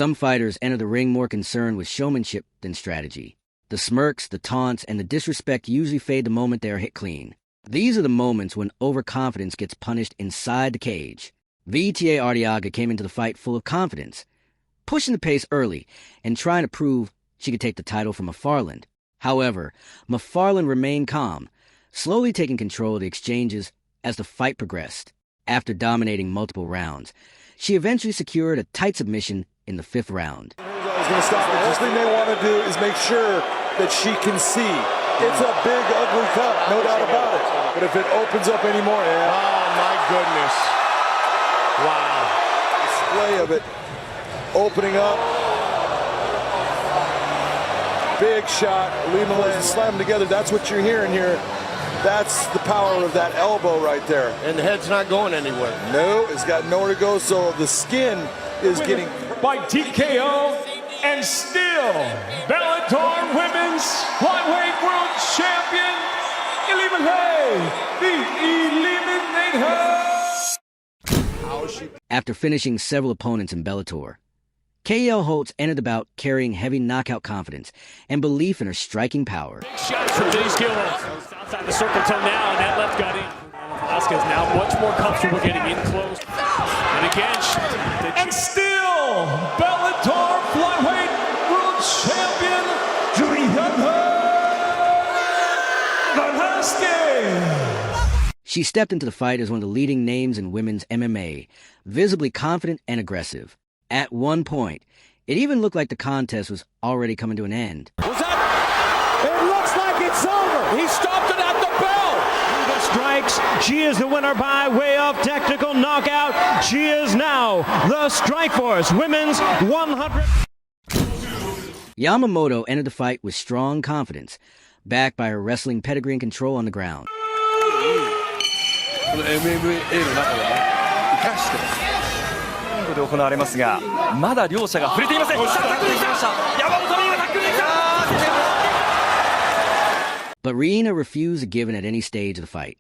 Some fighters enter the ring more concerned with showmanship than strategy. The smirks, the taunts, and the disrespect usually fade the moment they are hit clean. These are the moments when overconfidence gets punished inside the cage. VTA Arteaga came into the fight full of confidence, pushing the pace early and trying to prove she could take the title from McFarland. However, McFarland remained calm, slowly taking control of the exchanges as the fight progressed. After dominating multiple rounds, she eventually secured a tight submission in the 5th round. He's going to stop. The first thing they want to do is make sure that she can see. It's a big, ugly cut, no doubt about it. But if it opens up anymore, oh my goodness. Wow. Display of it opening up. Big shot. Lima slam together. That's what you're hearing here. That's the power of that elbow right there. And the head's not going anywhere. No, it's got nowhere to go, so the skin is getting... By TKO, and still Bellator Women's Flyweight World Champion, eliminate her. After finishing several opponents in Bellator, KL Holtz entered the bout carrying heavy knockout confidence and belief in her striking power. Big shots from Denise Gillen. Outside the circle till now, and that left got in. Velasquez now much more comfortable getting in close. And again, and still Bellator Flyweight World Champion, Velasquez. She stepped into the fight as one of the leading names in women's MMA, visibly confident and aggressive. At one point, it even looked like the contest was already coming to an end. Was that? It looks like it's over. He stopped it at the bell. The strikes. She is the winner by way of technical knockout. She is now the Strikeforce Women's 100. Yamamoto entered the fight with strong confidence, backed by her wrestling pedigree and control on the ground. But Reina refused to give in at any stage of the fight.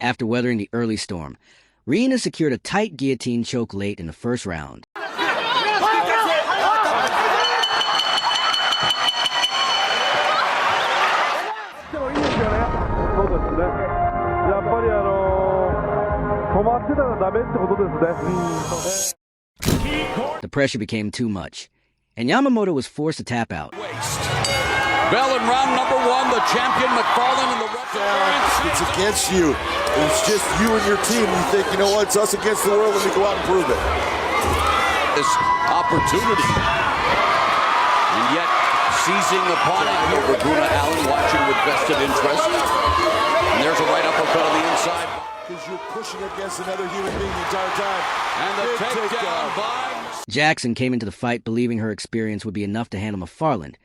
After weathering the early storm, Reina secured a tight guillotine choke late in the 1st round. The pressure became too much, and Yamamoto was forced to tap out. Bell in round number 1, the champion McFarland and the referee. It's against you. It's just you and your team. You think, you know what, it's us against the world, let me go out and prove it. This opportunity. And yet, seizing upon it over Bruna Allen, watching with vested interest. And there's a right uppercut on the inside. Because you're pushing against another human being the entire time. And the takedown by... Jackson came into the fight believing her experience would be enough to handle McFarland,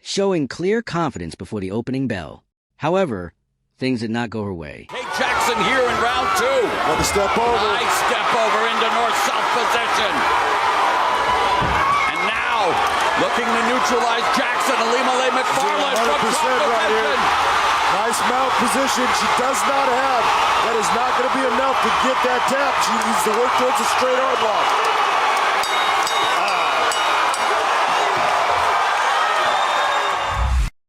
showing clear confidence before the opening bell. However, things did not go her way. Hey, Jackson here in round 2. Another step over. Nice step over into north-south position. And now, looking to neutralize Jackson, Ilima-Lei McFarland from top right here. Nice mount position she does not have. That is not going to be enough to get that tap. She needs to work towards a straight arm lock.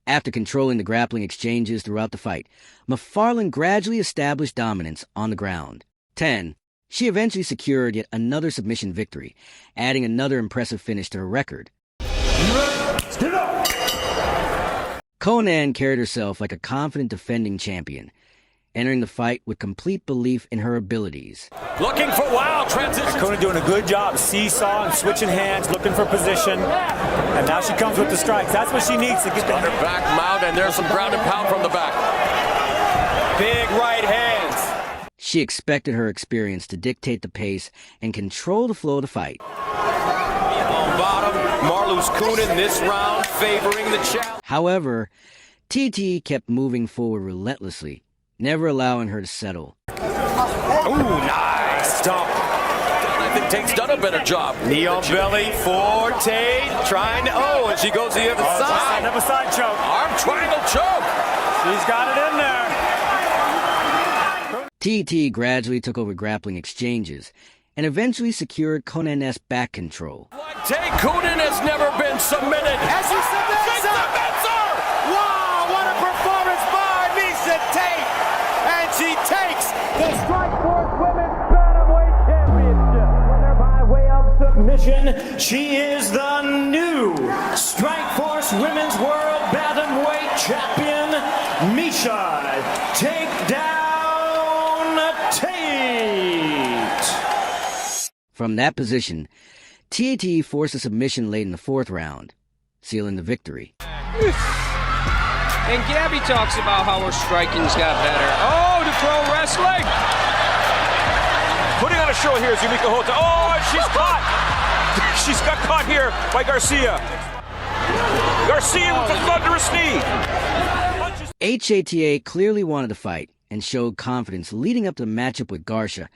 After controlling the grappling exchanges throughout the fight, McFarland gradually established dominance on the ground. 10. She eventually secured yet another submission victory, adding another impressive finish to her record. Conan carried herself like a confident defending champion, entering the fight with complete belief in her abilities. looking for wild transitions. Conan doing a good job, seesaw and switching hands, looking for position. And now she comes with the strikes. That's what she needs to get on her back mount, and there's some ground and pound from the back. Big right hands. She expected her experience to dictate the pace and control the flow of the fight. On bottom, Marloes Kunin this round favoring the challenge. However, TT kept moving forward relentlessly, never allowing her to settle. Ooh, nice dump. I think Tate's done a better job. Knee on belly for Tate, trying to, and she goes to the other side. Have a side choke. Arm triangle choke. She's got it in there. TT gradually took over grappling exchanges and eventually secured Konan's back control. Like Tate, Kunin has never been submitted. As he submits her. Wow, what a performance by Miesha Tate. And she takes the Strikeforce Women's Bantamweight Championship. Winner by way of submission. She is the new Strikeforce Women's World Bantamweight Champion, Miesha Takedown Tate. From that position, TT forced a submission late in the 4th round, sealing the victory. And Gabby talks about how her striking's got better. Oh, to pro wrestling! Putting on a show here is Yumiko Hotta. Oh, and she's caught! She's got caught here by Garcia. Garcia with a thunderous knee. HATA clearly wanted to fight and showed confidence leading up to the matchup with Garcia,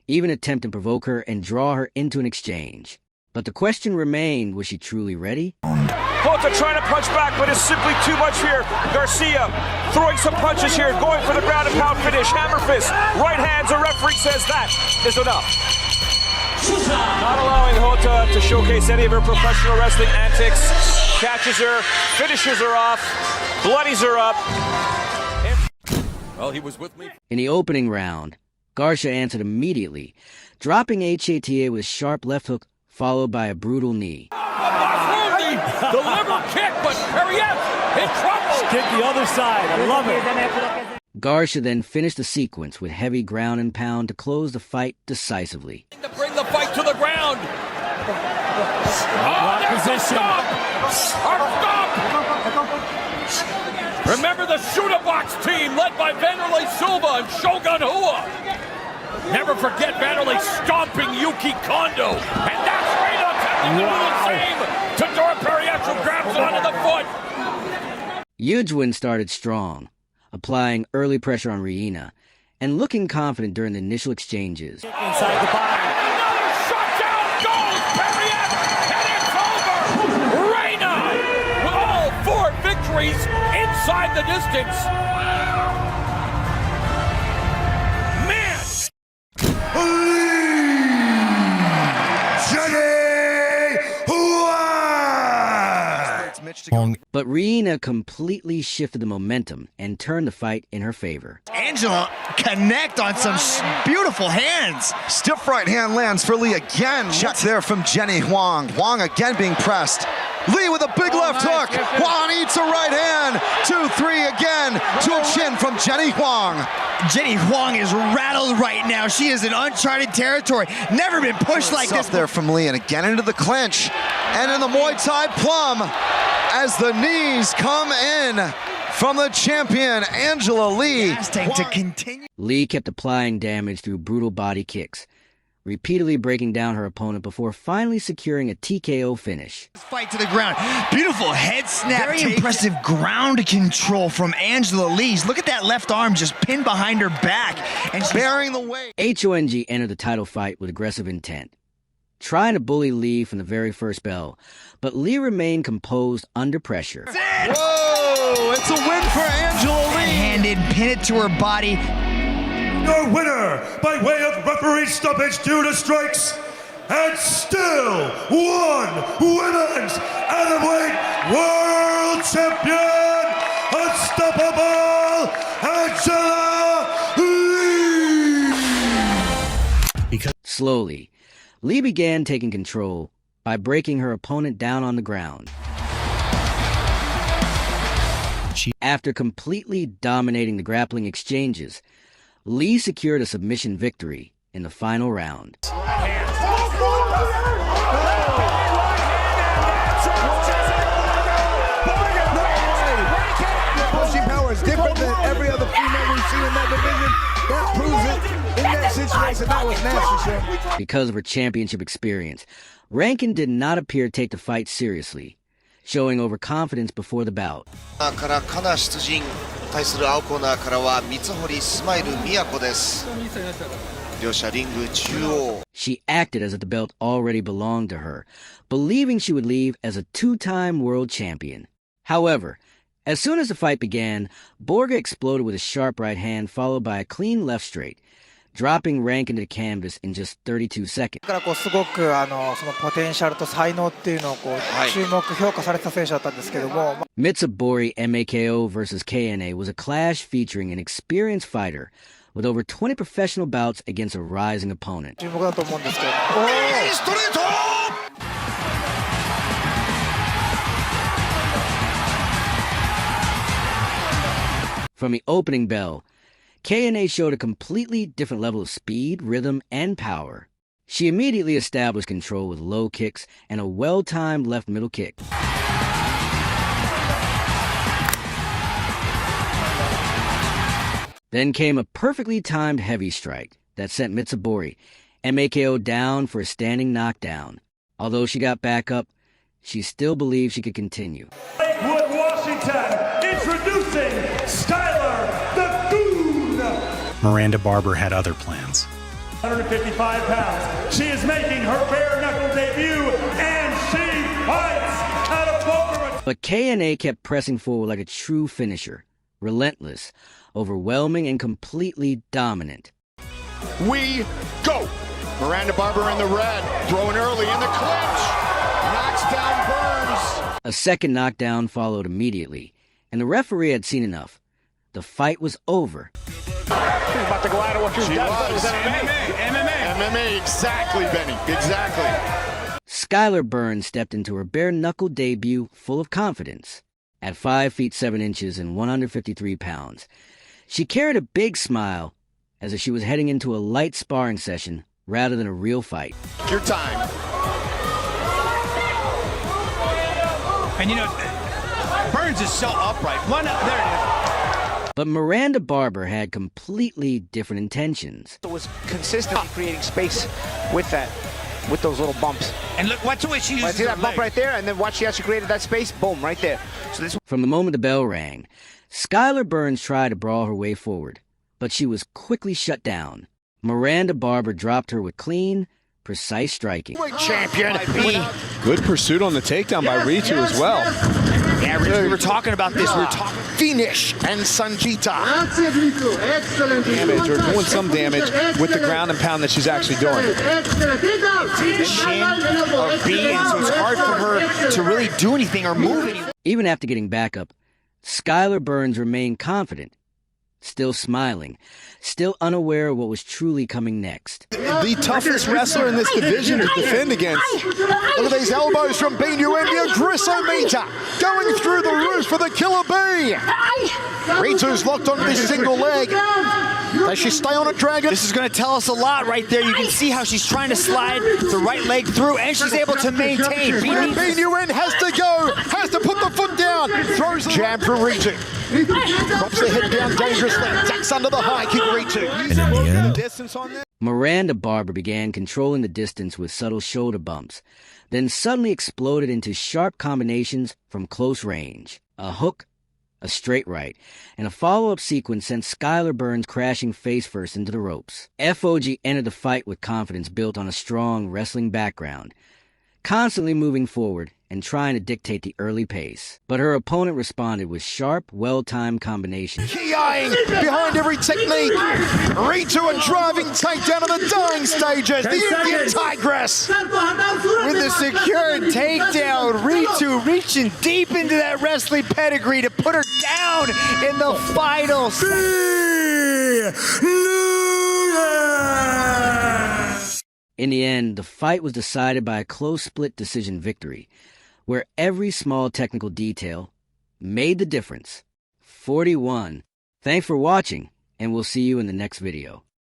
even attempting to provoke her and draw her into an exchange. But the question remained, was she truly ready? Hotta trying to punch back, but it's simply too much here. Garcia throwing some punches here, going for the ground and pound finish. Hammer fist, right hands, the referee says that is enough. Not allowing Hotta to showcase any of her professional wrestling antics. Catches her, finishes her off, bloodies her up. Well, he was with me. In the opening round, Garcia answered immediately, dropping HATA with a sharp left hook followed by a brutal knee. The liver kick, but Perriette in trouble. Kick the other side. I love it. Garcia then finished the sequence with heavy ground and pound to close the fight decisively. To bring the fight to the ground. Oh, there's a stop. Remember the Shooter Box team led by Vanderlei Silva and Shogun Hua. Never forget Vanderlei stomping Yuki Kondo. And that's Reina attempting to do the same to Dora Perriette, who grabs onto the foot. Yujwin started strong, applying early pressure on Reina and looking confident during the initial exchanges. Inside the body. Another shutdown goes Perriette, and it's over. Reina with all 4 victories inside the distance. But Reina completely shifted the momentum and turned the fight in her favor. Angela connect on some beautiful hands. Stiff right hand lands for Lee again. Check there from Jenny Huang. Huang again being pressed. Lee with a big left hook. Huang eats a right hand. 2-3 again to a chin from Jenny Huang. Jenny Huang is rattled right now. She is in uncharted territory. Never been pushed like this. There from Lee and again into the clinch. And in the Muay Thai plum as the knees come in from the champion, Angela Lee. To continue. Lee kept applying damage through brutal body kicks, repeatedly breaking down her opponent before finally securing a TKO finish. Fight to the ground. Beautiful head snap. Very impressive ground control from Angela Lee. Look at that left arm just pinned behind her back. And she's bearing the weight. HONG entered the title fight with aggressive intent, trying to bully Lee from the very first bell, but Lee remained composed under pressure. Whoa! It's a win for Angela Lee. Handed, pin it to her body. Your winner by way of referee stoppage due to strikes, and still one women's atomweight world champion, unstoppable Angela Lee. Slowly, Lee began taking control by breaking her opponent down on the ground. After completely dominating the grappling exchanges, Lee secured a submission victory in the final round. Pushing power is different than every other female we've seen in that division. That proves it that situation, that was nasty, Sean. Because of her championship experience, Rankin did not appear to take the fight seriously, showing overconfidence before the bout. からカナ出陣対する青コーナーからは三堀スマイル宮子です。両者リング中央。 She acted as if the belt already belonged to her, believing she would leave as a two-time world champion. However, as soon as the fight began, Borga exploded with a sharp right hand followed by a clean left straight, dropping Rankin to the canvas in just 32 seconds. だからすごくそのポテンシャルと才能っていうのを注目評価された選手だったんですけども。Mitsubori MAKO versus KNA was a clash featuring an experienced fighter with over 20 professional bouts against a rising opponent. 注目だと思うんですけど。ストレート。 From the opening bell, KNA showed a completely different level of speed, rhythm, and power. She immediately established control with low kicks and a well-timed left middle kick. Then came a perfectly timed heavy strike that sent Mitsubori MAKO down for a standing knockdown. Although she got back up, she still believed she could continue. Lakewood, Washington, introducing Skylar the Goon. Miranda Barber had other plans. 155 pounds. She is making her bare knuckle debut, and she fights out of Boca. But KNA kept pressing forward like a true finisher, relentless, overwhelming, and completely dominant. We go. Miranda Barber in the red, throwing early in the clinch. Knocks down Burns. A second knockdown followed immediately, and the referee had seen enough. The fight was over. She's about to go out of what she's done. It was MMA, exactly, Benny, exactly. Skylar Burns stepped into her bare-knuckle debut full of confidence. At 5 feet 7 inches and 153 pounds, she carried a big smile as if she was heading into a light sparring session rather than a real fight. Your time. And you know, Burns is so upright. There it is. But Miranda Barber had completely different intentions. It was consistently creating space with that, with those little bumps. And look, watch the way she uses see that bump right there, and then watch she actually created that space. Boom, right there. So this. From the moment the bell rang, Skylar Burns tried to brawl her way forward, but she was quickly shut down. Miranda Barber dropped her with clean, precise striking. Champion. Good pursuit on the takedown by Ritu as well. Yeah, Ritu, we were talking about this. We were talking Finish and Sanjita. Damage, or doing some damage with the ground and pound that she's actually doing. the chin of B, and so it's hard for her to really do anything or move anything. Even after getting back up, Skylar Burns remained confident, still smiling, still unaware of what was truly coming next. The toughest wrestler in this division to defend against. Look at these elbows from BUN, the Agrissometer going through the roof for the Killer B. Ritu's locked onto this single leg. Does she stay on it, Dragon? This is going to tell us a lot right there. You can see how she's trying to slide the right leg through, and she's able to maintain. BUN has to go, has to put the foot down. Throws the jab from Ritu. Drops the head down dangerously. Ducks under the high kick, Ritu. And in the end, Miranda Barber began controlling the distance with subtle shoulder bumps, then suddenly exploded into sharp combinations from close range. A hook, a straight right, and a follow-up sequence sent Skylar Burns crashing face-first into the ropes. FOG entered the fight with confidence built on a strong wrestling background, constantly moving forward and trying to dictate the early pace. But her opponent responded with sharp, well-timed combinations. Ki-eyeing behind every technique. Ritu a driving takedown of the dying stages. The Indian Tigress. With a secure takedown, Ritu reaching deep into that wrestling pedigree to put her down in the final. In the end, the fight was decided by a close split decision victory, where every small technical detail made the difference. 41. Thanks for watching, and we'll see you in the next video.